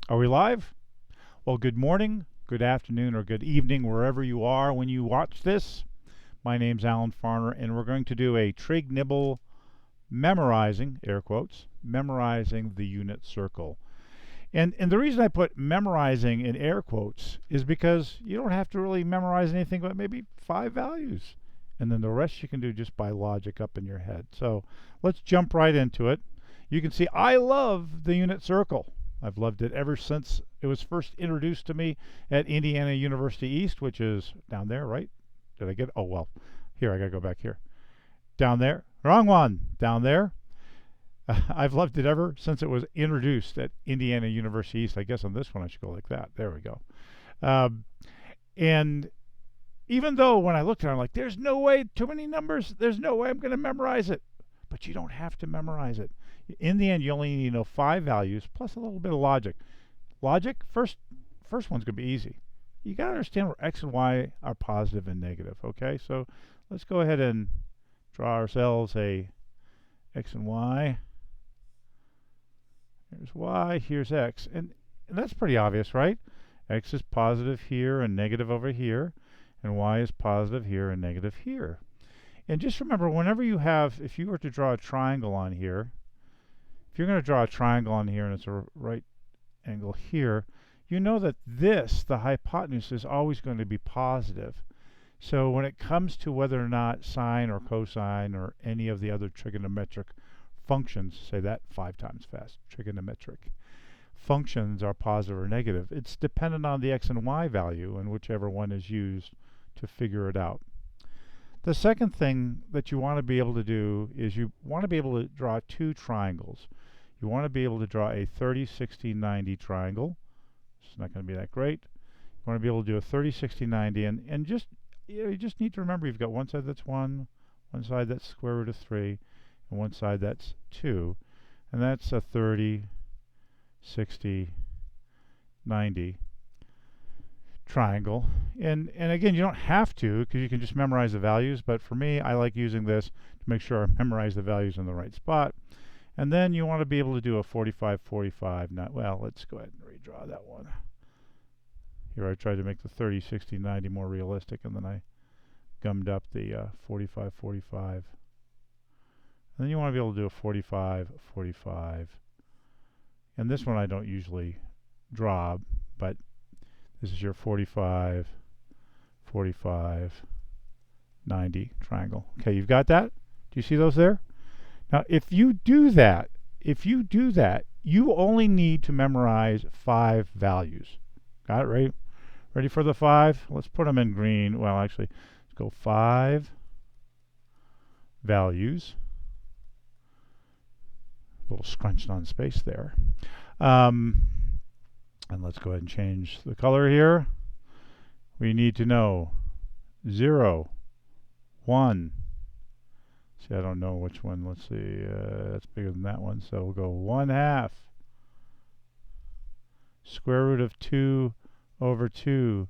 Are we live? Well, good morning, good afternoon, or good evening, wherever you are when you watch this. My name's Alan Farner, and we're going to do a Trig Nibble memorizing, air quotes, memorizing the unit circle. And the reason I put memorizing in air quotes is because you don't have to really memorize anything but maybe 5 values. And then the rest you can do just by logic up in your head. So let's jump right into it. You can see I love the unit circle. I've loved it ever since it was first introduced to me at Indiana University East, which is down there, right? Did I get? Oh, well, here, I got to go back here. Down there. Wrong one. Down there. I've loved it ever since it was introduced at Indiana University East. I guess on this one I should go like that. There we go. And even though when I looked at it, I'm like, there's no way, too many numbers, there's no way I'm going to memorize it. But you don't have to memorize it. In the end, you only need to know 5 values plus a little bit of logic. Logic, first one's going to be easy. You got to understand where x and y are positive and negative, okay? So let's go ahead and draw ourselves a x and y. Here's y, here's x. And that's pretty obvious, right? X is positive here and negative over here, and y is positive here and negative here. And just remember, whenever you have, if you were to draw a triangle on here, if you're going to draw a triangle on here and it's a right angle here, you know that this, the hypotenuse, is always going to be positive. So when it comes to whether or not sine or cosine or any of the other trigonometric functions, say that 5 times fast, trigonometric functions are positive or negative, it's dependent on the x and y value and whichever one is used to figure it out. The second thing that you want to be able to do is you want to be able to draw 2 triangles. You want to be able to draw a 30, 60, 90 triangle. It's not going to be that great. You want to be able to do a 30, 60, 90, and just you just need to remember you've got one side that's 1, one side that's square root of 3, and one side that's 2. And that's a 30, 60, 90 triangle. And again, you don't have to, because you can just memorize the values, but for me, I like using this to make sure I memorize the values in the right spot. And then you want to be able to do a 45, 45, not, well, let's go ahead and redraw that one. Here I tried to make the 30, 60, 90 more realistic, and then I gummed up the 45, 45. And then you want to be able to do a 45, 45. And this one I don't usually draw, but this is your 45, 45, 90 triangle. Okay, you've got that? Do you see those there? Now, if you do that, you only need to memorize 5 values. Got it, right? Ready for the 5? Let's put them in green. Well, actually, let's go 5 values. A little scrunched on space there. And let's go ahead and change the color here. We need to know 0, 1. See, I don't know which one. Let's see. That's bigger than that one. So we'll go 1/2. Square root of 2 over 2.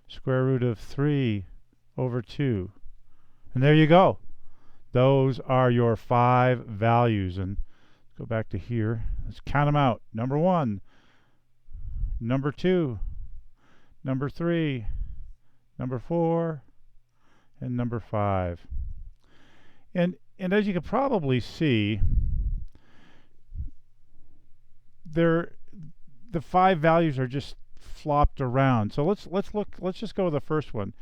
Square root of 3 over 2. And there you go. Those are your 5 values. And let's go back to here. Let's count them out. Number 1. Number 2, number 3, number 4, and number 5. And as you can probably see, the 5 values are just flopped around. So let's just go with the first one.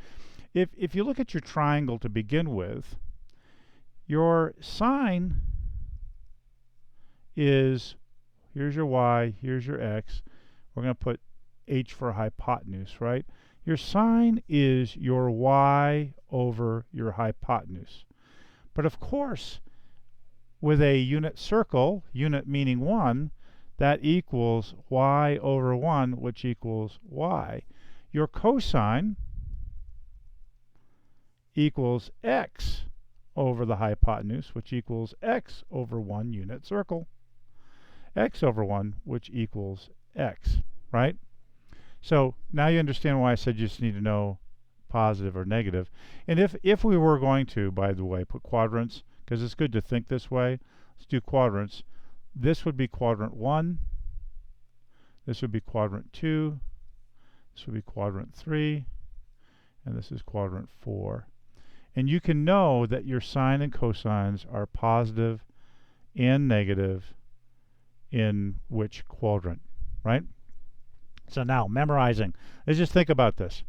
If you look at your triangle to begin with, your sine is, here's your y, here's your x. We're going to put h for hypotenuse, right? Your sine is your y over your hypotenuse. But of course, with a unit circle, unit meaning 1, that equals y over 1, which equals y. Your cosine equals x over the hypotenuse, which equals x over 1 unit circle. X over 1, which equals x, right? So now you understand why I said you just need to know positive or negative. And if we were going to, by the way, put quadrants, because it's good to think this way, let's do quadrants. This would be quadrant 1. This would be quadrant 2. This would be quadrant 3. And this is quadrant 4. And you can know that your sine and cosines are positive and negative in which quadrant, right? So now, memorizing. Let's just think about this.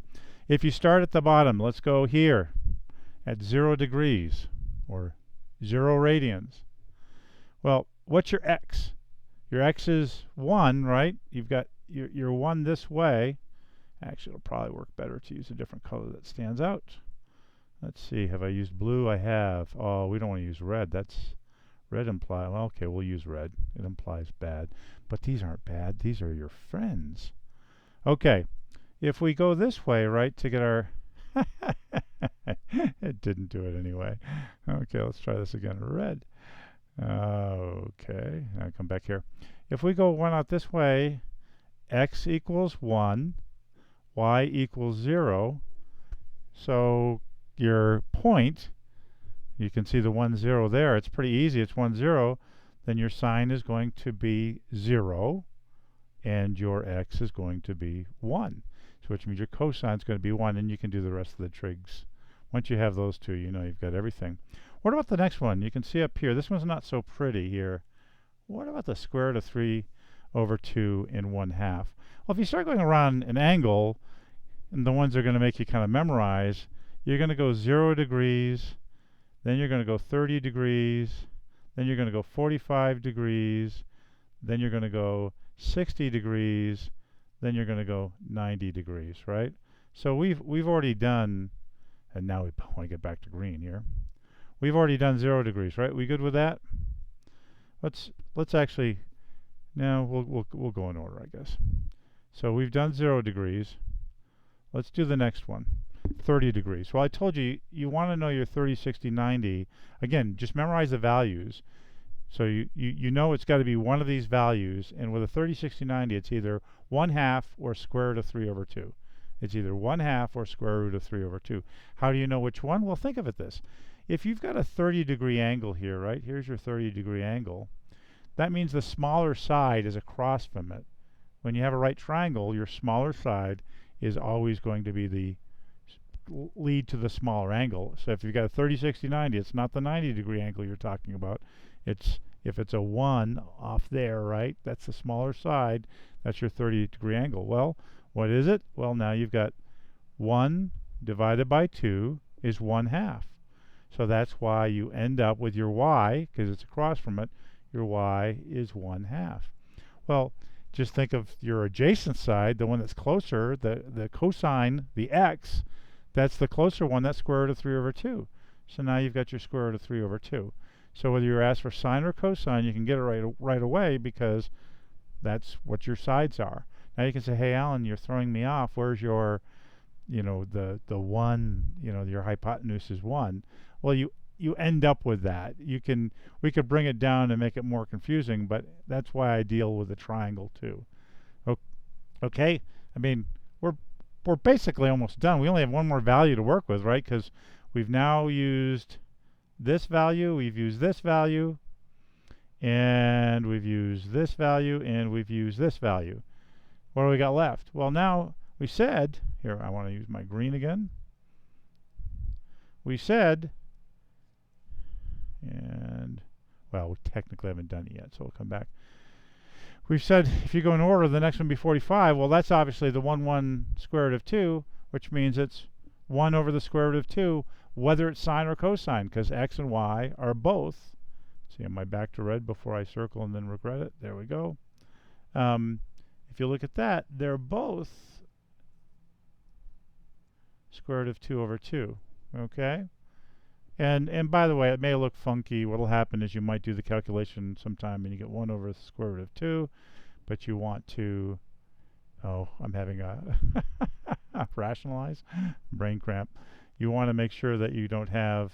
If you start at the bottom, let's go here at 0 degrees or 0 radians. Well, what's your x? Your x is 1, right? You've got your 1 this way. Actually, it'll probably work better to use a different color that stands out. Let's see, have I used blue? I have. Oh, we don't want to use red. That's red imply. Well, okay, we'll use red. It implies bad. But these aren't bad. These are your friends. Okay, if we go this way, right, to get our... It didn't do it anyway. Okay, let's try this again. Red. Okay, now come back here. If we go one out this way, x equals 1, y equals 0. So your point, you can see the 1, 0 there. It's pretty easy. It's 1, 0. Then your sine is going to be 0, and your x is going to be 1. So which means your cosine is going to be 1, and you can do the rest of the trigs. Once you have those two, you know you've got everything. What about the next one? You can see up here. This one's not so pretty here. What about the square root of 3 over 2 and 1/2? Well, if you start going around an angle, and the ones that are going to make you kind of memorize, you're going to go 0 degrees, then you're going to go 30 degrees, then you're going to go 45 degrees, then you're going to go 60 degrees, then you're going to go 90 degrees, right? So we've already done, and now we want to get back to green here. We've already done 0 degrees, right? We good with that? Let's actually, now we'll go in order, I guess. So we've done 0 degrees. Let's do the next one, 30 degrees. Well, I told you, you want to know your 30, 60, 90. Again, just memorize the values. So you know it's got to be one of these values, and with a 30, 60, 90, it's either 1/2 or square root of 3 over 2. It's either 1/2 or square root of 3 over 2. How do you know which one? Well, think of it this. If you've got a 30-degree angle here, right? Here's your 30-degree angle. That means the smaller side is across from it. When you have a right triangle, your smaller side is always going to be the lead to the smaller angle. So if you've got a 30, 60, 90, it's not the 90-degree angle you're talking about. It's if it's a 1 off there, right? That's the smaller side. That's your 30-degree angle. Well, what is it? Well, now you've got 1 divided by 2 is 1/2. So that's why you end up with your y, because it's across from it, your y is 1/2. Well, just think of your adjacent side, the one that's closer, the cosine, the x, that's the closer one, that's square root of 3 over 2. So now you've got your square root of 3 over 2. So whether you're asked for sine or cosine, you can get it right away because that's what your sides are. Now you can say, hey, Alan, you're throwing me off. Where's your, you know, the 1, you know, your hypotenuse is 1. Well, you end up with that. We could bring it down and make it more confusing, but that's why I deal with a triangle too. Okay? I mean, we're basically almost done. We only have one more value to work with, right? Because we've now used this value, we've used this value, and we've used this value, and we've used this value. What do we got left? Well, now we said, here, I want to use my green again. We said, and, well, we technically haven't done it yet, so we'll come back. We've said if you go in order, the next one be 45. Well, that's obviously the 1 square root of 2, which means it's 1 over the square root of 2, whether it's sine or cosine, because x and y are both. See, am I back to red before I circle and then regret it? There we go. If you look at that, they're both square root of 2 over 2. Okay? And by the way, it may look funky. What will happen is you might do the calculation sometime and you get 1 over the square root of 2, but you want to, oh, I'm having a rationalize, brain cramp. You want to make sure that you don't have,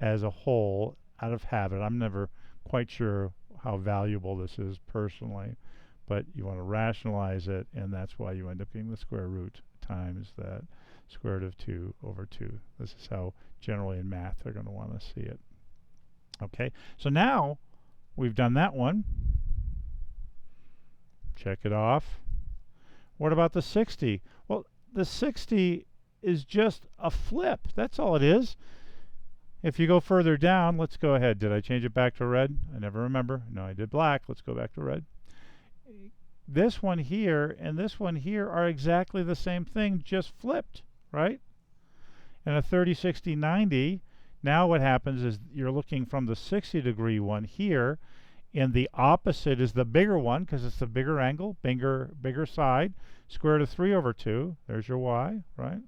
as a whole, out of habit. I'm never quite sure how valuable this is personally, but you want to rationalize it, and that's why you end up getting the square root times that square root of 2 over 2. This is how generally in math they're going to want to see it. Okay, so now we've done that one. Check it off. What about the 60? Well, the 60 is just a flip. That's all it is. If you go further down, let's go ahead. Did I change it back to red? I never remember. No, I did black. Let's go back to red. This one here and this one here are exactly the same thing, just flipped, right? And a 30, 60, 90, now what happens is you're looking from the 60-degree one here, and the opposite is the bigger one because it's the bigger angle, bigger side. Square root of 3 over 2, there's your y, right?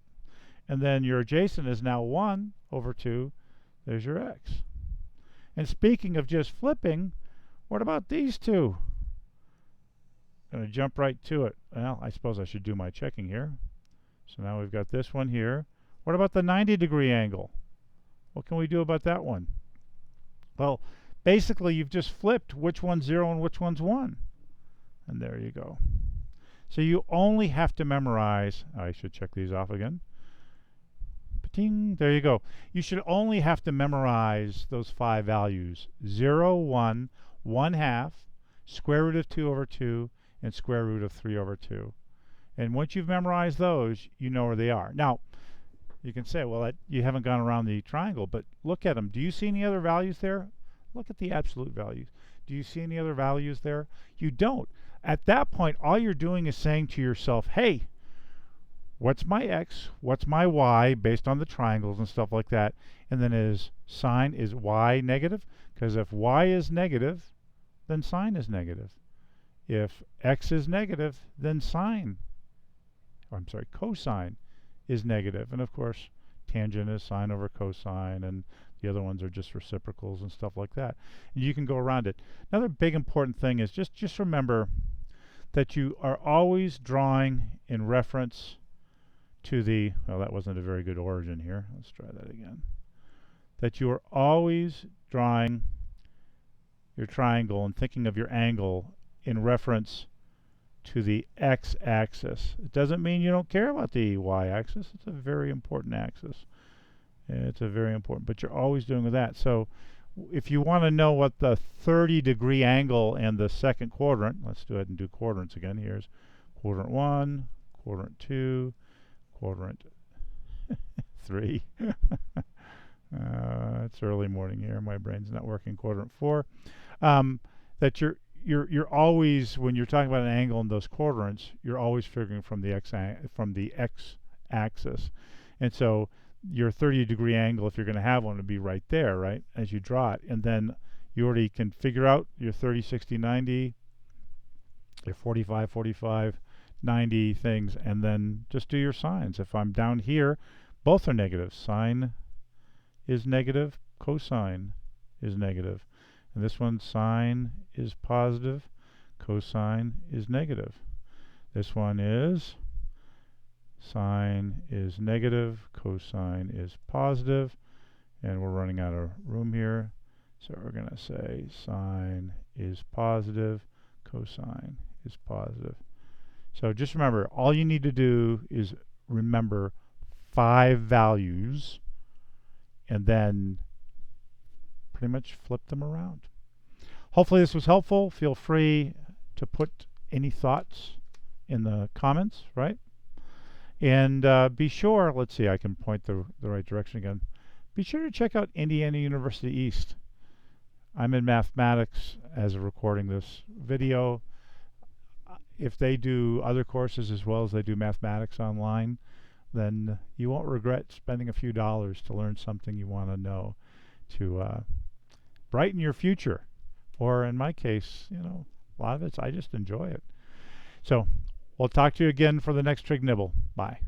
And then your adjacent is now 1 over 2, there's your x. And speaking of just flipping, what about these two? Going to jump right to it. Well, I suppose I should do my checking here. So now we've got this one here. What about the 90-degree angle? What can we do about that one? Well, basically you've just flipped which one's 0 and which one's 1. And there you go. So you only have to memorize, I should check these off again. Pating, there you go. You should only have to memorize those 5 values. 0, 1, 1/2, square root of 2 over 2, and square root of 3 over 2. And once you've memorized those, you know where they are. Now, you can say, well, you haven't gone around the triangle, but look at them. Do you see any other values there? Look at the absolute values. Do you see any other values there? You don't. At that point, all you're doing is saying to yourself, hey, what's my x, what's my y, based on the triangles and stuff like that, and then is y negative? Because if y is negative, then sine is negative. If x is negative, then cosine is negative. And of course, tangent is sine over cosine, and the other ones are just reciprocals and stuff like that. And you can go around it. Another big important thing is just remember that you are always drawing in reference to the, well, that wasn't a very good origin here. Let's try that again. That you are always drawing your triangle and thinking of your angle in reference to the x-axis. It doesn't mean you don't care about the y-axis. It's a very important axis. It's a very important, but you're always doing with that. So if you want to know what the 30-degree angle and the second quadrant, let's do it and do quadrants again. Here's quadrant 1, quadrant 2, quadrant 3. It's early morning here. My brain's not working. Quadrant 4. That you're always, when you're talking about an angle in those quadrants, you're always figuring from the x-axis. And so your 30-degree angle, if you're going to have one, would be right there, right, as you draw it. And then you already can figure out your 30, 60, 90, your 45, 45, 90 things, and then just do your signs. If I'm down here, both are negative. Sine is negative, cosine is negative. And this one, sine is positive, cosine is negative. This one is sine is negative, cosine is positive, and we're running out of room here. So we're going to say sine is positive, cosine is positive. So just remember, all you need to do is remember 5 values and then pretty much flip them around. Hopefully this was helpful. Feel free to put any thoughts in the comments, right? And be sure, let's see, I can point the right direction again. Be sure to check out Indiana University East. I'm in mathematics as of recording this video. If they do other courses as well as they do mathematics online, then you won't regret spending a few dollars to learn something you want to know to brighten your future. Or in my case, you know, a lot of it's I just enjoy it. So we'll talk to you again for the next Trig Nibble. Bye.